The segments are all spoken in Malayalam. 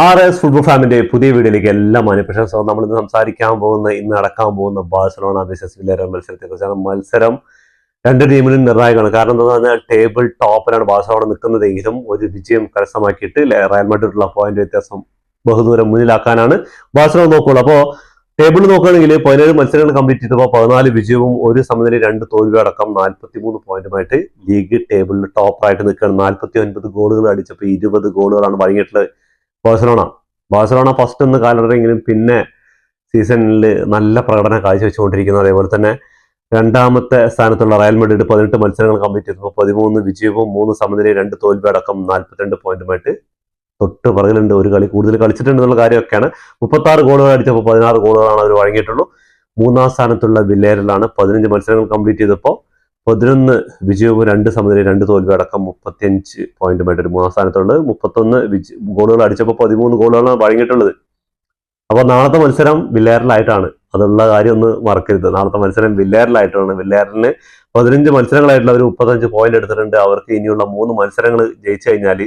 RS ഫുട്ബോൾ ഫാമിന്റെ പുതിയ വീഡിയോയിലേക്ക് എല്ലാ മാന്യപ്രേക്ഷകർക്കും സ്വാഗതം. നമ്മൾ ഇന്ന് നടക്കാൻ പോകുന്ന ബാഴ്സലോണ വേഴ്സസ് വില്ലറിയൽ മത്സരത്തെ കുറിച്ചാണ്. മത്സരം രണ്ട് ടീമിലും നിർണായകമാണ്. കാരണം എന്താണെന്ന് പറഞ്ഞാൽ ടേബിൾ ടോപ്പിലാണ് ബാഴ്സലോണ നിൽക്കുന്നതെങ്കിലും ഒരു വിജയം കരസ്ഥമാക്കിയിട്ട് റയൽ മാഡ്രിഡുള്ള പോയിന്റ് വ്യത്യാസം ബഹുദൂരം മുന്നിലാക്കാനാണ് ബാഴ്സലോണ നോക്കുള്ളൂ. അപ്പോൾ ടേബിൾ നോക്കുകയാണെങ്കിൽ 17 മത്സരങ്ങൾ കംപ്ലീറ്റ് ചെയ്തപ്പോൾ 14 വിജയവും ഒരു സമനില 2 തോൽവി അടക്കം 43 പോയിന്റുമായിട്ട് ലീഗ് ടേബിളിൽ ടോപ്പറായിട്ട് നിൽക്കുകയാണ്. 49 ഗോളുകൾ അടിച്ചപ്പോൾ 20 ഗോളുകളാണ് വഴങ്ങിയിട്ടുള്ളത് ബാഴ്സലോണ ഫസ്റ്റ് ഒന്ന് കാലറിയെങ്കിലും പിന്നെ സീസണിൽ നല്ല പ്രകടനം കാഴ്ചവെച്ചുകൊണ്ടിരിക്കുന്നത്. അതേപോലെ തന്നെ രണ്ടാമത്തെ സ്ഥാനത്തുള്ള റയൽ മാഡ്രിഡ് 18 മത്സരങ്ങൾ കംപ്ലീറ്റ് ചെയ്തപ്പോൾ 13 വിജയവും 3 സമനില 2 തോൽവി അടക്കം 42 പോയിന്റുമായിട്ട് തൊട്ട് പുറകിലുണ്ട്. ഒരു കളി കൂടുതൽ കളിച്ചിട്ടുണ്ട് എന്നുള്ള കാര്യമൊക്കെയാണ്. 36 ഗോളുകൾ അടിച്ചപ്പോൾ 16 ഗോളുകളാണ് അവർ വഴങ്ങിയിട്ടുള്ളൂ. മൂന്നാം സ്ഥാനത്തുള്ള വില്ലേറിലാണ് 15 മത്സരങ്ങൾ കംപ്ലീറ്റ് ചെയ്തപ്പോൾ 11 വിജയവും 2 സമനില 2 തോൽവി അടക്കം 35 പോയിന്റുമായിട്ട് മൂന്നാം സ്ഥാനത്തുള്ളത്. 31 ഗോളുകൾ അടിച്ചപ്പോൾ 13 ഗോളുകളാണ് വഴങ്ങിയിട്ടുള്ളത്. അപ്പോൾ നാളത്തെ മത്സരം വില്ലേറിലായിട്ടാണ്. അതുള്ള കാര്യം ഒന്ന് മറക്കരുത്. നാളത്തെ മത്സരം വില്ലേറിലായിട്ടാണ്. വില്ലേറിന് 15 മത്സരങ്ങളായിട്ടുള്ള ഒരു 35 പോയിന്റ് എടുത്തിട്ടുണ്ട്. അവർക്ക് ഇനിയുള്ള 3 മത്സരങ്ങൾ ജയിച്ചു കഴിഞ്ഞാൽ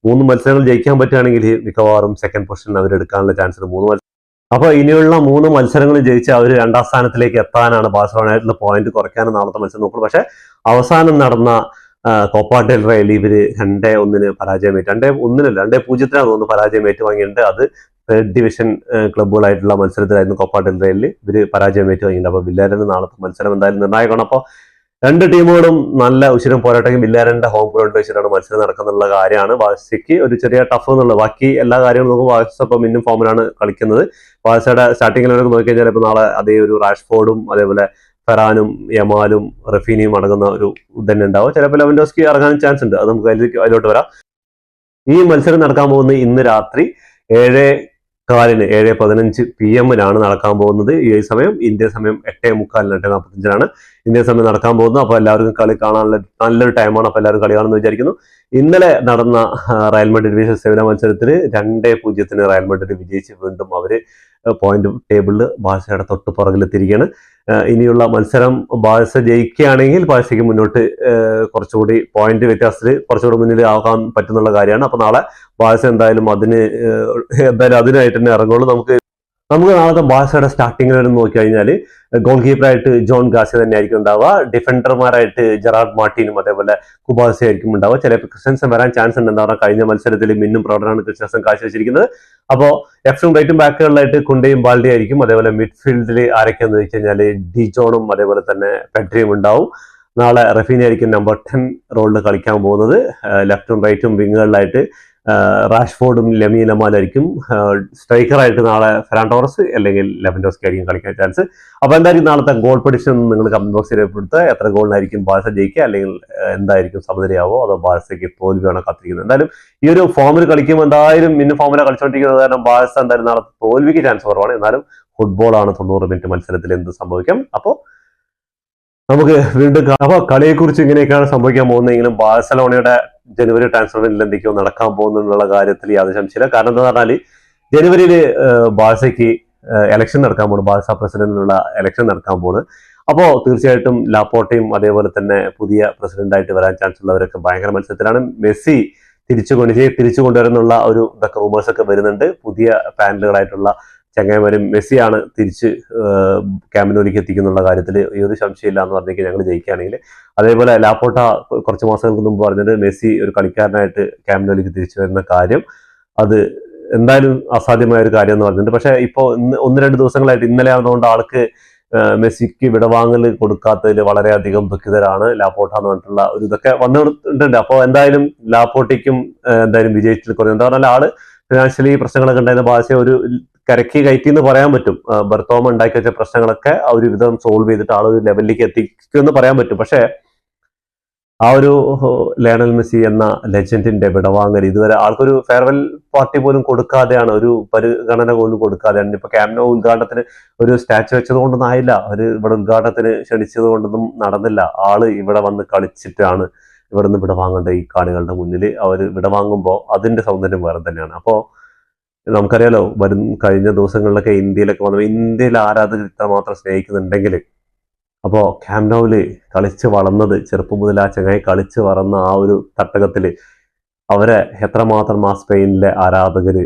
3 മത്സരങ്ങൾ ജയിക്കാൻ പറ്റുകയാണെങ്കിൽ മിക്കവാറും സെക്കൻഡ് പൊസിഷൻ അവരെടുക്കാനുള്ള ചാൻസ് ഉണ്ട്. അപ്പോൾ ഇനിയുള്ള 3 മത്സരങ്ങൾ ജയിച്ച് അവർ രണ്ടാം സ്ഥാനത്തിലേക്ക് എത്താനാണ് ബാഴ്സലോണയായിട്ടുള്ള പോയിന്റ് കുറയ്ക്കാനും നാളത്തെ മത്സരം നോക്കുന്നത്. പക്ഷെ അവസാനം നടന്ന കോപ്പ ഡെൽ റേയിൽ ഇവര് 2-1 പരാജയമേറ്റ് 2-1 2-0 പരാജയം ഏറ്റുവാങ്ങിയിട്ടുണ്ട്. അത് തേർഡ് ഡിവിഷൻ ക്ലബ്ബുകളായിട്ടുള്ള മത്സരത്തിലായിരുന്നു കോപ്പ ഡെൽ റേയിൽ ഇവര് പരാജയം ഏറ്റുവാങ്ങിയിട്ടുണ്ട്. അപ്പോൾ വില്ലേറിന് നാളത്തെ മത്സരം എന്തായാലും നിർണായകമാണ്. അപ്പോൾ രണ്ട് ടീമുകളും നല്ല ഉശിരം പോരാട്ടം വില്ലേറിന്റെ ഹോം ഗ്രൗണ്ട് വെച്ചിട്ടാണ് മത്സരം നടക്കുന്നുള്ള കാര്യമാണ്. ബാഴ്സയ്ക്ക് ഒരു ചെറിയ ടഫ് എന്നുള്ളത്. ബാക്കി എല്ലാ കാര്യങ്ങളും നോക്കുമ്പോൾ ബാഴ്സ ഇപ്പം മിന്നും ഫോമിലാണ് കളിക്കുന്നത്. ബാഴ്സയുടെ സ്റ്റാർട്ടിങ്ങിലൊക്കെ നോക്കിക്കഴിഞ്ഞാൽ ഇപ്പൊ നാളെ അതേ ഒരു റാഷ്ഫോർഡും അതേപോലെ ഫെറാനും യമാലും റഫീനിയും അടങ്ങുന്ന ഒരു തന്നെ ഉണ്ടാവും. ചിലപ്പോൾ ലെവൻഡോസ്കി ഇറങ്ങാൻ ചാൻസ് ഉണ്ട്. അത് നമുക്ക് അതിലോട്ട് വരാം. ഈ മത്സരം നടക്കാൻ പോകുന്നത് ഇന്ന് രാത്രി 7:15 PM നടക്കാൻ പോകുന്നത്. ഈ സമയം ഇന്ത്യൻ സമയം 8:45 8:45 ഇന്ത്യൻ സമയം നടക്കാൻ പോകുന്നത്. അപ്പോൾ എല്ലാവർക്കും കളി കാണാനുള്ള നല്ലൊരു ടൈമാണ്. അപ്പോൾ എല്ലാവരും കളി കാണുമെന്ന് വിചാരിക്കുന്നു. ഇന്നലെ നടന്ന റയൽ മാഡ്രിഡ് വേഴ്സസ് സെവില്ല മത്സരത്തിൽ 2-0 റയൽ മാഡ്രിഡ് വിജയിച്ച് വീണ്ടും അവര് പോയിന്റ് ടേബിളിൽ ബാഴ്സയുടെ തൊട്ട് പുറകിലെത്തിയിരിക്കുകയാണ്. ഇനിയുള്ള മത്സരം ബാഴ്സ ജയിക്കുകയാണെങ്കിൽ ബാഴ്സയ്ക്ക് മുന്നോട്ട് കുറച്ചുകൂടി പോയിന്റ് വ്യത്യാസത്തിൽ കുറച്ചുകൂടി മുന്നിൽ ആകാൻ പറ്റുന്നുള്ള കാര്യമാണ്. അപ്പൊ നാളെ ബാഴ്സ എന്തായാലും അതിനായിട്ട് തന്നെ ഇറങ്ങുള്ളൂ. നമുക്ക് നാളത്തെ ബാഴ്സയുടെ സ്റ്റാർട്ടിങ്ങിൽ നോക്കി കഴിഞ്ഞാൽ ഗോൾ കീപ്പറായിട്ട് ജോൺ ഗാസി തന്നെ ആയിരിക്കും ഉണ്ടാവുക. ഡിഫൻഡർമാരായിട്ട് ജെറാർഡ് മാർട്ടിനും അതേപോലെ കുബാസി ആയിരിക്കും ഉണ്ടാവുക. ചിലപ്പോൾ ക്രിസ്ത്യൻസൺ വരാൻ ചാൻസ് ഉണ്ട്. എന്താ പറയുക, കഴിഞ്ഞ മത്സരത്തിൽ മിന്നും പ്രകടനമാണ് ക്രിസ്ത്യൻസൺ കാഴ്ചവെച്ചിരിക്കുന്നത്. അപ്പോൾ ലെഫ്റ്റും റൈറ്റും ബാക്കുകളിലായിട്ട് കുണ്ടയും ബാൽഡി ആയിരിക്കും. അതേപോലെ മിഡ്ഫീൽഡിൽ ആരൊക്കെയെന്ന് വെച്ച് കഴിഞ്ഞാൽ ഡിജോണും അതേപോലെ തന്നെ പെഡ്രിയും ഉണ്ടാവും. നാളെ റഫീനി ആയിരിക്കും നമ്പർ 10 റോളിൽ കളിക്കാൻ പോകുന്നത്. ലെഫ്റ്റും റൈറ്റും വിങ്ങുകളിലായിട്ട് റാഷ്ഫോർഡും ലെമീൻ യമാലായിരിക്കും. സ്ട്രൈക്കറായിട്ട് നാളെ ഫെറാൻ ടോറസ് അല്ലെങ്കിൽ ലെവൻഡോസ്കി ആയിരിക്കും കളിക്കാൻ ചാൻസ്. അപ്പോൾ എന്തായിരിക്കും നാളത്തെ ഗോൾ പ്രഡിക്ഷൻ നിങ്ങൾ കമന്റ് ബോക്സിൽ രേഖപ്പെടുത്തുക. എത്ര ഗോളിനായിരിക്കും ബാഴ്സ ജയിക്കുക, അല്ലെങ്കിൽ എന്തായിരിക്കും സമനിലയാവോ അതോ ബാഴ്സയ്ക്ക് തോൽവിയാണോ കാത്തിരിക്കുന്നത്? എന്തായാലും ഈ ഒരു ഫോമിൽ കളിക്കുമ്പോൾ എന്തായാലും ഇന്ന് ഫോമിലെ കളിച്ചുകൊണ്ടിരിക്കുന്നത് കാരണം ബാഴ്സ എന്തായാലും നാളെ തോൽവിക്ക് ചാൻസ് കുറവാണ്. എന്നാലും ഫുട്ബോളാണ്. 90 മിനിറ്റ് മത്സരത്തിൽ എന്ത് സംഭവിക്കാം. അപ്പോൾ നമുക്ക് വീണ്ടും അപ്പോൾ കളിയെക്കുറിച്ച് ഇങ്ങനെയൊക്കെയാണ് സംഭവിക്കാൻ പോകുന്നതെങ്കിലും ബാഴ്സലോണയുടെ ജനുവരി ട്രാൻസ്ഫർ വിൻഡോയിൽ എന്തൊക്കെയോ നടക്കാൻ പോകുന്നുള്ള കാര്യത്തിൽ യാതൊരു സംശയമില്ല. കാരണം എന്താ പറഞ്ഞാൽ ജനുവരിയിൽ ബാഴ്സയ്ക്ക് ഇലക്ഷൻ നടക്കാൻ പോകുന്നു. ബാഴ്സ പ്രസിഡന്റിനുള്ള ഇലക്ഷൻ നടക്കാൻ പോകുന്നത്. അപ്പോൾ തീർച്ചയായിട്ടും ലാപ്പോർട്ടയും അതേപോലെ തന്നെ പുതിയ പ്രസിഡന്റായിട്ട് വരാൻ ചാൻസ് ഉള്ളവരൊക്കെ ഭയങ്കര മത്സരത്തിലാണ്. മെസ്സി തിരിച്ചു കൊണ്ടുവരുന്നുള്ള ഒരു ഇതൊക്കെ റൂമേഴ്സ് ഒക്കെ വരുന്നുണ്ട്. പുതിയ പാനലുകളായിട്ടുള്ള ചങ്ങായിമാരും മെസ്സിയാണ് തിരിച്ച് ക്യാമ്പിനോലേക്ക് എത്തിക്കുന്നുള്ള കാര്യത്തിൽ ഈ ഒരു സംശയമില്ല എന്ന് പറഞ്ഞേക്ക് ഞങ്ങൾ ജയിക്കുകയാണെങ്കിൽ. അതേപോലെ ലാപ്പോട്ട കുറച്ച് മാസങ്ങൾക്ക് മുമ്പ് പറഞ്ഞത് മെസ്സി ഒരു കളിക്കാരനായിട്ട് ക്യാമ്പിനോലേക്ക് തിരിച്ചു വരുന്ന കാര്യം അത് എന്തായാലും അസാധ്യമായ ഒരു കാര്യം എന്ന് പറഞ്ഞിട്ടുണ്ട്. പക്ഷെ ഇപ്പോൾ 1-2 ദിവസങ്ങളായിട്ട് ഇന്നലെ ആയതുകൊണ്ട് ആൾക്ക് മെസ്സിക്ക് വിടവാങ്ങൽ കൊടുക്കാത്തതിൽ വളരെയധികം ദുഃഖിതരാണ് ലാപ്പോട്ട എന്ന് പറഞ്ഞിട്ടുള്ള ഒരു ഇതൊക്കെ വന്നിട്ടുണ്ട്. അപ്പോൾ എന്തായാലും ലാപ്പോട്ടയ്ക്കും എന്തായാലും വിജയിച്ചിൽ കുറഞ്ഞു. എന്താ പറഞ്ഞാൽ ആള് ഫിനാൻഷ്യലി പ്രശ്നങ്ങളൊക്കെ ഉണ്ടായിരുന്ന ബാഴ്സയെ ഒരു കരക്കി കയറ്റി എന്ന് പറയാൻ പറ്റും. ബർത്തോമ ഉണ്ടാക്കി വെച്ച പ്രശ്നങ്ങളൊക്കെ ആ ഒരു വിധം സോൾവ് ചെയ്തിട്ട് ആളൊരു ലെവലിലേക്ക് എത്തിക്കുമെന്ന് പറയാൻ പറ്റും. പക്ഷെ ആ ഒരു ലയണൽ മെസ്സി എന്ന ലെജൻഡിന്റെ വിടവാങ്ങൽ ഇതുവരെ ആൾക്കൊരു ഫെയർവെൽ പാർട്ടി പോലും കൊടുക്കാതെയാണ്, ഒരു പരിഗണന പോലും കൊടുക്കാതെയാണ്. ഇപ്പൊ ക്യാമ്പ് നോ ഉദ്ഘാടനത്തിന് ഒരു സ്റ്റാച്ചു വെച്ചത് കൊണ്ടൊന്നും ആയില്ല. ഇവിടെ ഉദ്ഘാടനത്തിന് ക്ഷണിച്ചത് കൊണ്ടൊന്നും നടന്നില്ല. ആള് ഇവിടെ വന്ന് കളിച്ചിട്ടാണ് ഇവിടെ നിന്ന് വിടവാങ്ങേണ്ട ഈ കാണികളുടെ മുന്നിൽ അവർ വിടവാങ്ങുമ്പോൾ അതിന്റെ സൗന്ദര്യം വേറെ തന്നെയാണ്. അപ്പോൾ നമുക്കറിയാലോ, കഴിഞ്ഞ ദിവസങ്ങളിലൊക്കെ ഇന്ത്യയിലൊക്കെ വന്നു. ഇന്ത്യയിൽ ആരാധകർ ഇത്രമാത്രം സ്നേഹിക്കുന്നുണ്ടെങ്കിൽ അപ്പോൾ ക്യാമ്പ് നൗവിൽ കളിച്ച് വളർന്നത്, ചെറുപ്പം മുതൽ ആ ചങ്ങായി കളിച്ച് വളർന്ന ആ ഒരു തട്ടകത്തിൽ അവരെ എത്രമാത്രം ആ സ്പെയിനിലെ ആരാധകർ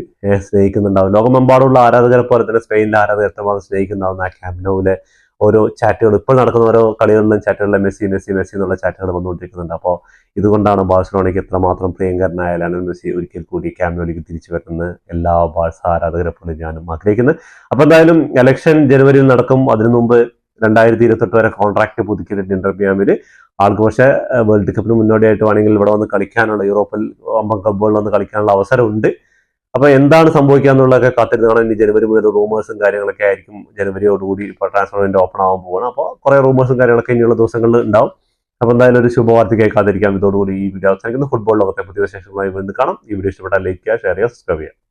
സ്നേഹിക്കുന്നുണ്ടാവും. ലോകമെമ്പാടുള്ള ആരാധകരെ പോലെ തന്നെ സ്പെയിനിലെ ആരാധകർ എത്രമാത്രം സ്നേഹിക്കുന്നുണ്ടാവുന്ന ആ ക്യാമ്പ് നൗവിലെ ഓരോ ചാറ്റുകൾ, ഇപ്പോൾ നടക്കുന്ന ഓരോ കളികളിലും ചാറ്റുകളിലെ മെസ്സി മെസ്സി മെസ്സി എന്നുള്ള ചാറ്റുകൾ വന്നുകൊണ്ടിരിക്കുന്നുണ്ട്. അപ്പോൾ ഇതുകൊണ്ടാണ് ബാഴ്സലോണയ്ക്ക് എത്രമാത്രം പ്രിയങ്കരനായ ലയണൽ മെസ്സി ഒരിക്കൽ കൂടി ക്യാമ്പ് നൗവിലേക്ക് തിരിച്ചു വരുന്നത് എല്ലാ ബാഴ്സ ആരാധകരെ പോലെ ഞാനും ആഗ്രഹിക്കുന്നത്. അപ്പോൾ എന്തായാലും ഇലക്ഷൻ ജനുവരിയിൽ നടക്കും. അതിനു മുമ്പ് 2028 വരെ കോൺട്രാക്ട് പുതുക്കിയിട്ടുണ്ട് ഇന്റർ മിയാമിയിൽ ആൾക്ക്. പക്ഷേ വേൾഡ് കപ്പിന് മുന്നോടിയായിട്ട് വേണമെങ്കിൽ ഇവിടെ വന്ന് കളിക്കാനുള്ള യൂറോപ്പിൽ ക്ലബ്ബുകളിൽ വന്ന് കളിക്കാനുള്ള അവസരമുണ്ട്. അപ്പൊ എന്താണ് സംഭവിക്കുക എന്നുള്ളതൊക്കെ കാത്തിരുന്ന് കാണാൻ. ഇനി ജനുവരി മുതൽ റൂമേഴ്സും കാര്യങ്ങളൊക്കെ ആയിരിക്കും. ജനുവരിയോടുകൂടി ഇപ്പോൾ ട്രാൻസ്ഫർ വിൻഡോ ഓപ്പൺ ആവാൻ പോവുകയാണ്. അപ്പോൾ കുറെ റൂമേഴ്സും കാര്യങ്ങളൊക്കെ ഇനിയുള്ള ദിവസങ്ങളിൽ ഉണ്ടാവും. അപ്പോൾ എന്തായാലും ഒരു ശുഭവാർത്തയ്ക്കായി കാത്തിരിക്കാം. ഇതോടുകൂടി ഈ വീഡിയോ അവസാനിക്കുന്നു. ഫുട്ബോൾ ലോകത്തെ പുതിയ വിശേഷങ്ങളുമായി വീണ്ടും കാണാം. ഈ വീഡിയോ ഇഷ്ടപ്പെട്ടാൽ ലൈക്ക് ചെയ്യുക, ഷെയർ ചെയ്യുക, സബ്സ്ക്രൈബ് ചെയ്യുക.